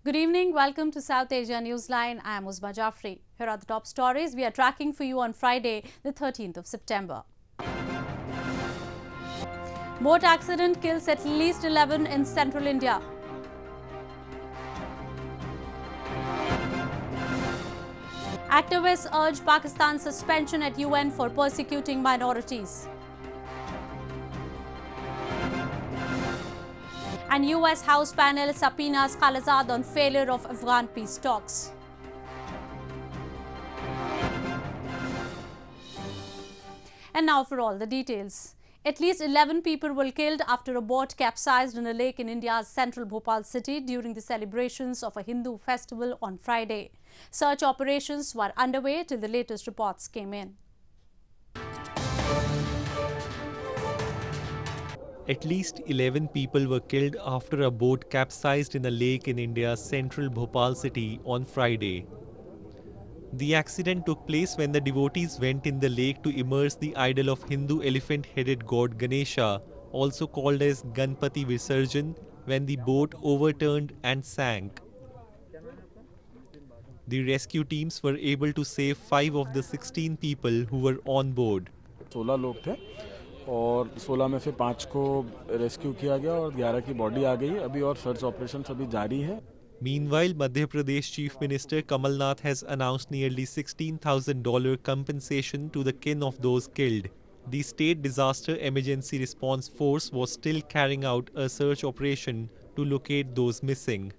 Good evening. Welcome to South Asia Newsline. I am Uzma Jafri. Here are the top stories we are tracking for you on Friday, the 13th of September. Boat accident kills at least 11 in central India. Activists urge Pakistan's suspension at UN for persecuting minorities. And US House panel subpoenas Khalilzad on failure of Afghan peace talks. And now for all the details. At least 11 people were killed after a boat capsized in a lake in India's central Bhopal city during the celebrations of a Hindu festival on Friday. Search operations were underway till the latest reports came in. At least 11 people were killed after a boat capsized in a lake in India's central Bhopal city on Friday. The accident took place when the devotees went in the lake to immerse the idol of Hindu elephant-headed god Ganesha, also called as Ganpati Visarjan, when the boat overturned and sank. The rescue teams were able to save 5 of the 16 people who were on board. 16 लोग थे और 16 में से 5 को rescue किया गया और 11 की बॉडी आ गई अभी और सर्च ऑपरेशन अभी जारी है. Meanwhile, Madhya Pradesh Chief Minister Kamal Nath has announced nearly $16,000 compensation to the kin of those killed. The State Disaster Emergency Response Force was still carrying out a search operation to locate those missing.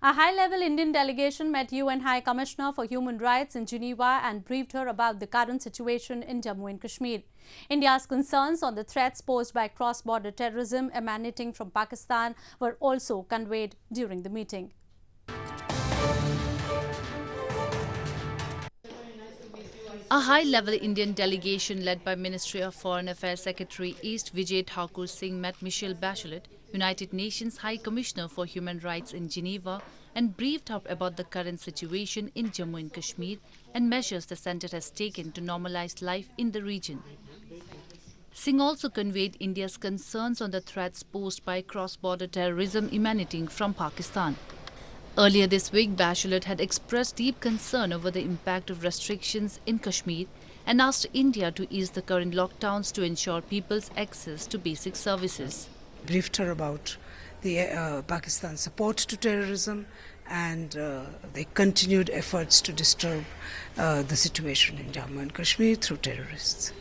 A high-level Indian delegation met UN High Commissioner for Human Rights in Geneva and briefed her about the current situation in Jammu and Kashmir. India's concerns on the threats posed by cross-border terrorism emanating from Pakistan were also conveyed during the meeting. A high-level Indian delegation led by Ministry of Foreign Affairs Secretary East Vijay Thakur Singh met Michelle Bachelet, United Nations High Commissioner for Human Rights in Geneva, and briefed her about the current situation in Jammu and Kashmir and measures the centre has taken to normalize life in the region. Singh also conveyed India's concerns on the threats posed by cross-border terrorism emanating from Pakistan. Earlier this week, Bachelet had expressed deep concern over the impact of restrictions in Kashmir and asked India to ease the current lockdowns to ensure people's access to basic services. Briefed her about the Pakistan's support to terrorism and the continued efforts to disturb the situation in Jammu and Kashmir through terrorists.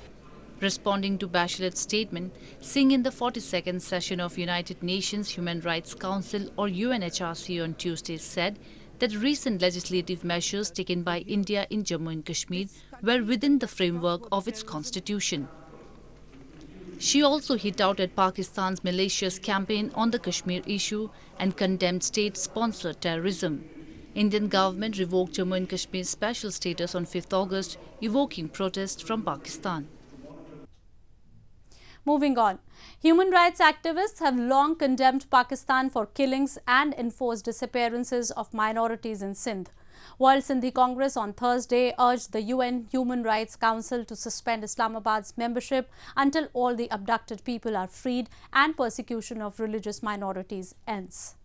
Responding to Bachelet's statement, Singh in the 42nd session of United Nations Human Rights Council or UNHRC on Tuesday said that recent legislative measures taken by India in Jammu and Kashmir were within the framework of its constitution. She also hit out at Pakistan's malicious campaign on the Kashmir issue and condemned state-sponsored terrorism. Indian government revoked Jammu and Kashmir's special status on 5th August, evoking protests from Pakistan. Moving on, human rights activists have long condemned Pakistan for killings and enforced disappearances of minorities in Sindh. World Sindhi Congress on Thursday urged the UN Human Rights Council to suspend Islamabad's membership until all the abducted people are freed and persecution of religious minorities ends.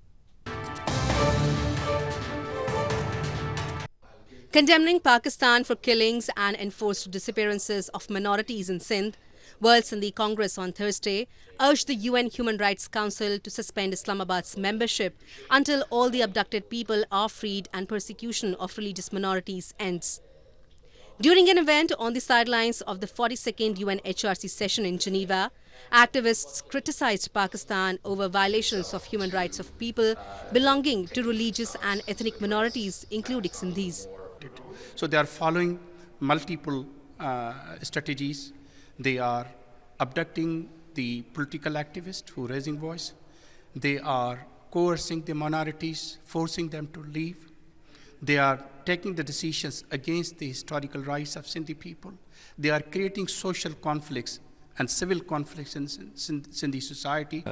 Condemning Pakistan for killings and enforced disappearances of minorities in Sindh, World Sindhi Congress on Thursday urged the UN Human Rights Council to suspend Islamabad's membership until all the abducted people are freed and persecution of religious minorities ends. During an event on the sidelines of the 42nd UNHRC session in Geneva, activists criticized Pakistan over violations of human rights of people belonging to religious and ethnic minorities, including Sindhis. So they are following multiple strategies. They are abducting the political activists who are raising voice. They are coercing the minorities, forcing them to leave. They are taking the decisions against the historical rights of Sindhi people. They are creating social conflicts and civil conflicts in Sindhi society.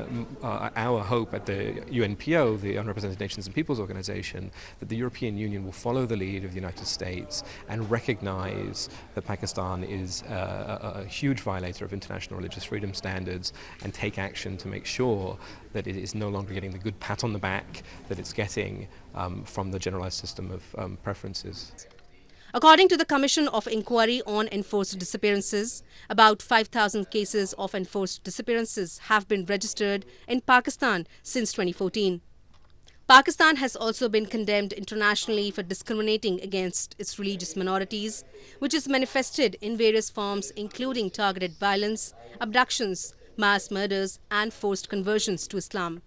Our hope at the UNPO, the Unrepresented Nations and Peoples Organization, that the European Union will follow the lead of the United States and recognize that Pakistan is a huge violator of international religious freedom standards and take action to make sure that it is no longer getting the good pat on the back that it's getting from the generalized system of preferences. According to the Commission of Inquiry on Enforced Disappearances, about 5,000 cases of enforced disappearances have been registered in Pakistan since 2014. Pakistan has also been condemned internationally for discriminating against its religious minorities, which is manifested in various forms including targeted violence, abductions, mass murders and forced conversions to Islam.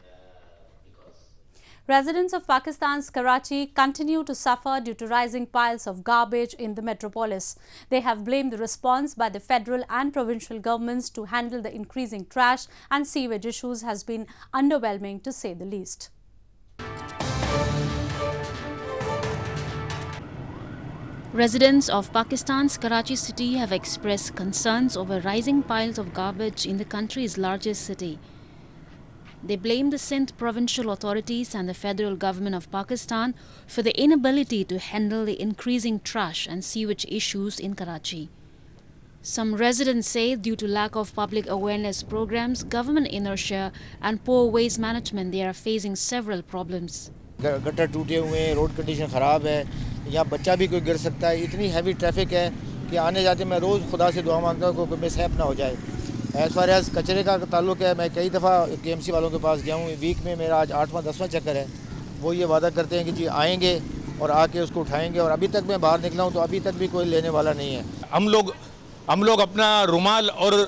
Residents of Pakistan's Karachi continue to suffer due to rising piles of garbage in the metropolis. They have blamed the response by the federal and provincial governments to handle the increasing trash and sewage issues has been underwhelming, to say the least. Residents of Pakistan's Karachi city have expressed concerns over rising piles of garbage in the country's largest city. They blame the Sindh provincial authorities and the federal government of Pakistan for the inability to handle the increasing trash and sewage issues in Karachi. Some residents say due to lack of public awareness programs, government inertia and poor waste management, they are facing several problems. Gutter टूटे हुए हैं, road condition ख़राब है, यहाँ बच्चा भी कोई गिर सकता है, इतनी हैवी ट्रैफिक है कि आने जाते मैं रोज़ खुदा से दुआ मांगता हूँ कि कोई मिसहैप ना हो जाए। एज़ फार एज़ कचरे का ताल्लुक है, मैं कई दफ़ा KMC वालों के पास गया हूँ, वीक में मेरा आज 8वां-10वां चक्कर है। वो ये वादा करते हैं कि जी आएंगे और आके उसको उठाएंगे, और अभी तक मैं बाहर निकला हूँ तो अभी तक भी कोई लेने वाला नहीं है। हम लोग अपना रुमाल और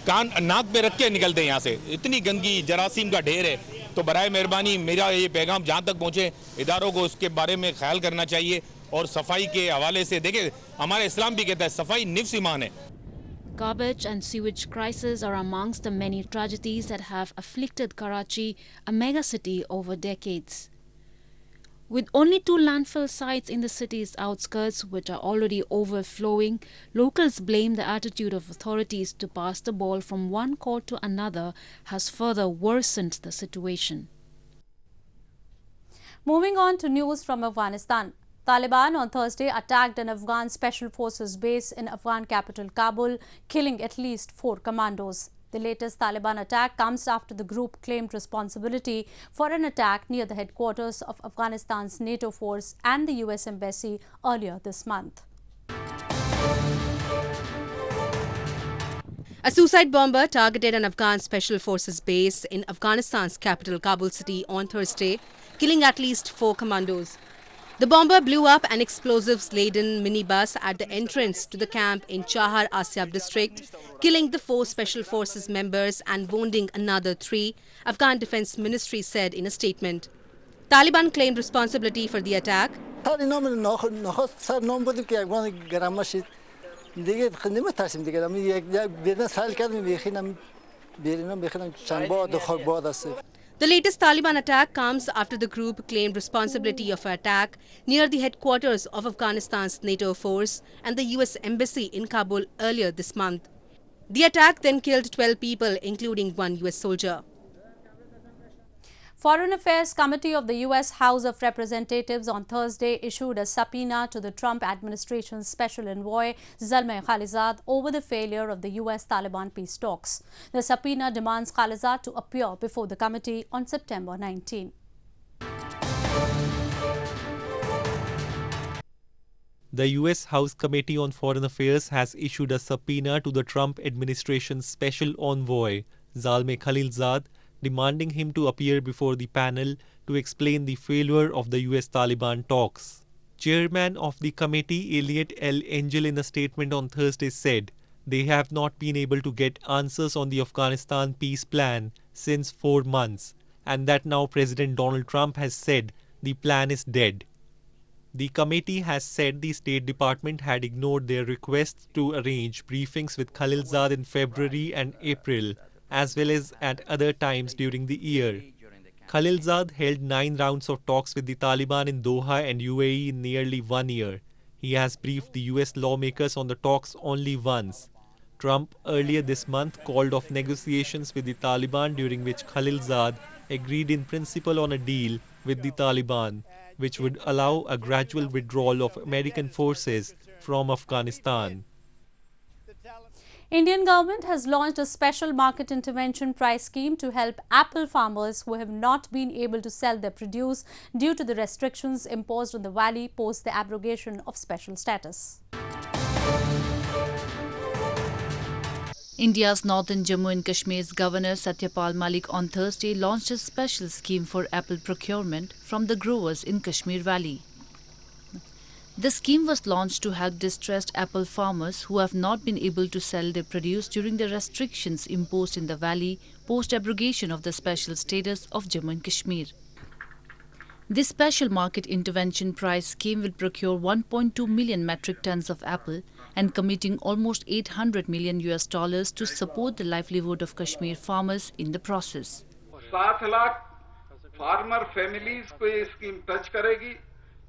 कान नाक पे रख के निकलते हैं यहाँ से, इतनी गंदगी जरासीम का ढेर है। तो बराए मेहरबानी मेरा ये पैगाम जहाँ तक पहुँचे, इदारों को उसके बारे में ख्याल करना चाहिए और सफाई के हवाले से देखिए, हमारा इस्लाम भी कहता है सफाई निफ्स ईमान है। Garbage and sewage crises are amongst the many tragedies that have afflicted Karachi, a megacity, over decades. With only 2 landfill sites in the city's outskirts, which are already overflowing, locals blame the attitude of authorities to pass the ball from one court to another has further worsened the situation. Moving on to news from Afghanistan. Taliban on Thursday attacked an Afghan special forces base in Afghan capital Kabul, killing at least 4 commandos. The latest Taliban attack comes after the group claimed responsibility for an attack near the headquarters of Afghanistan's NATO force and the US Embassy earlier this month. A suicide bomber targeted an Afghan special forces base in Afghanistan's capital Kabul city on Thursday, killing at least 4 commandos. The bomber blew up an explosives-laden minibus at the entrance to the camp in Chahar Asyab district, killing the 4 special forces members and wounding another 3, Afghan Defense Ministry said in a statement. Taliban claimed responsibility for the attack. The latest Taliban attack comes after the group claimed responsibility of an attack near the headquarters of Afghanistan's NATO force and the US Embassy in Kabul earlier this month. The attack then killed 12 people, including 1 US soldier. Foreign Affairs Committee of the U.S. House of Representatives on Thursday issued a subpoena to the Trump administration's special envoy Zalmay Khalilzad over the failure of the U.S. Taliban peace talks. The subpoena demands Khalilzad to appear before the committee on September 19. The U.S. House Committee on Foreign Affairs has issued a subpoena to the Trump administration's special envoy Zalmay Khalilzad, demanding him to appear before the panel to explain the failure of the US Taliban talks. Chairman of the committee, Elliot L. Engel, in a statement on Thursday said they have not been able to get answers on the Afghanistan peace plan since 4 months, and that now President Donald Trump has said the plan is dead. The committee has said the State Department had ignored their requests to arrange briefings with Khalilzad in February and April, as well as at other times during the year. Khalilzad held 9 rounds of talks with the Taliban in Doha and UAE in nearly 1 year. He has briefed the US lawmakers on the talks only once. Trump earlier this month called off negotiations with the Taliban, during which Khalilzad agreed in principle on a deal with the Taliban, which would allow a gradual withdrawal of American forces from Afghanistan. Indian government has launched a special market intervention price scheme to help apple farmers who have not been able to sell their produce due to the restrictions imposed on the valley post the abrogation of special status. India's northern Jammu and Kashmir's Governor Satyapal Malik on Thursday launched a special scheme for apple procurement from the growers in Kashmir Valley. The scheme was launched to help distressed apple farmers who have not been able to sell their produce during the restrictions imposed in the valley post-abrogation of the special status of Jammu and Kashmir. This special market intervention price scheme will procure 1.2 million metric tons of apple and committing almost $800 million to support the livelihood of Kashmir farmers in the process. 7 lakh farmer families को ये scheme touch करेगी,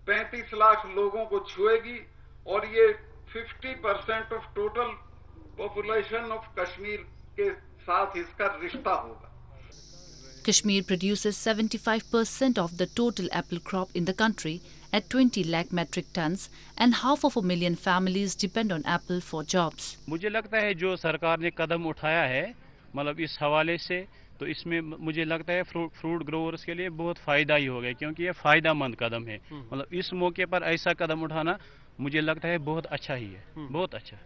35 लाख लोगों को छुएगी और ये 50% of total population of Kashmir के साथ इसका रिश्ता होगा. Kashmir produces 75% of the total apple crop in the country at 20 lakh metric tons and 500,000 families depend on apple for jobs. मुझे लगता है जो सरकार ने कदम उठाया है मतलब इस हवाले से तो इसमें मुझे लगता है फ्रूट ग्रोवर्स के लिए बहुत फ़ायदा ही होगा क्योंकि ये फ़ायदेमंद कदम है. मतलब इस मौके पर ऐसा कदम उठाना मुझे लगता है बहुत अच्छा ही है, बहुत अच्छा.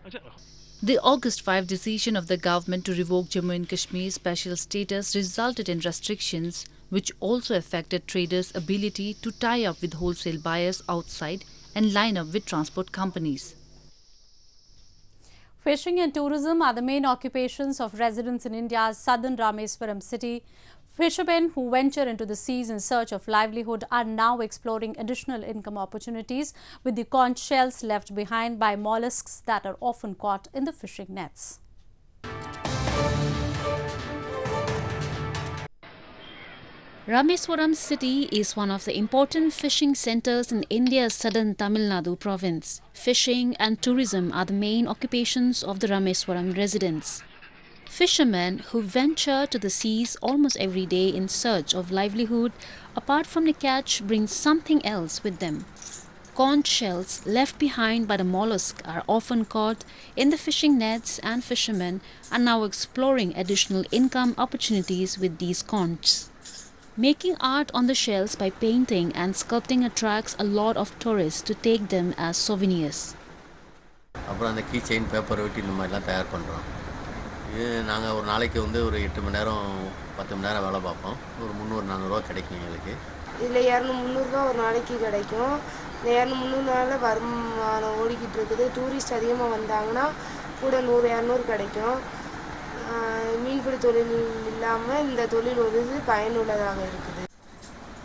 The August 5 decision of the government to revoke Jammu and Kashmir's special status resulted in restrictions which also affected traders' ability to tie up with wholesale buyers outside and line up with transport companies. Fishing and tourism are the main occupations of residents in India's southern Rameswaram city. Fishermen who venture into the seas in search of livelihood are now exploring additional income opportunities with the conch shells left behind by mollusks that are often caught in the fishing nets. Rameswaram city is one of the important fishing centers in India's southern Tamil Nadu province. Fishing and tourism are the main occupations of the Rameswaram residents. Fishermen who venture to the seas almost every day in search of livelihood, apart from the catch, bring something else with them. Conch shells left behind by the mollusk are often caught in the fishing nets, and fishermen are now exploring additional income opportunities with these conchs. Making art on the shells by painting and sculpting attracts a lot of tourists to take them as souvenirs. அப்புறம் அந்த key chain paper வெட்டி இந்த மாதிரிலாம் தயார் பண்ணுறோம். இது நாங்கள் ஒரு நாளைக்கு வந்து ஒரு 8 மணி நேரம் 10 மணி நேரம் வேலை பார்ப்போம். ஒரு 300-400 கிடைக்கும் எங்களுக்கு. இதில் 200-300 ஒரு நாளைக்கு கிடைக்கும். இந்த 200-300 வருமானம் ஓடிக்கிட்டு இருக்குது. டூரிஸ்ட் அதிகமாக வந்தாங்கன்னா கூட 100-200 கிடைக்கும். மீன்பிடி தொழில் இல்லாமல் இந்த தொழில் ஒரு பயனுள்ளதாக இருக்குது.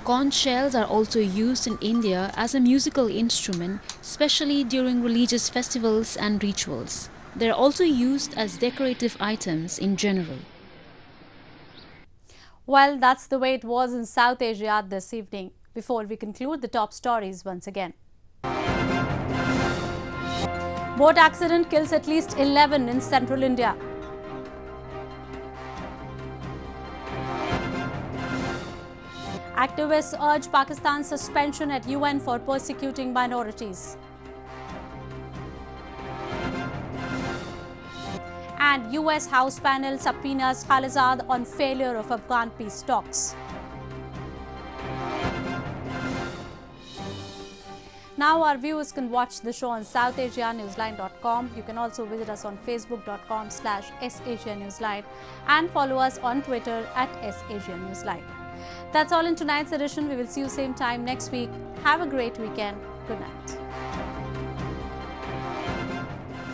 Conch shells are also used in India as a musical instrument, especially during religious festivals and rituals. They are also used as decorative items in general. Well, that's the way it was in South Asia this evening. Before we conclude, the top stories once again. Boat accident kills at least 11 in central India. Activists urge Pakistan's suspension at UN for persecuting minorities. And US House panel subpoenas Khalilzad on failure of Afghan peace talks. Now our viewers can watch the show on SouthAsiaNewsline.com. You can also visit us on Facebook.com/SAsiaNewsline and follow us on Twitter @SAsiaNewsline. That's all in tonight's edition. We will see you same time next week. Have a great weekend. Good night.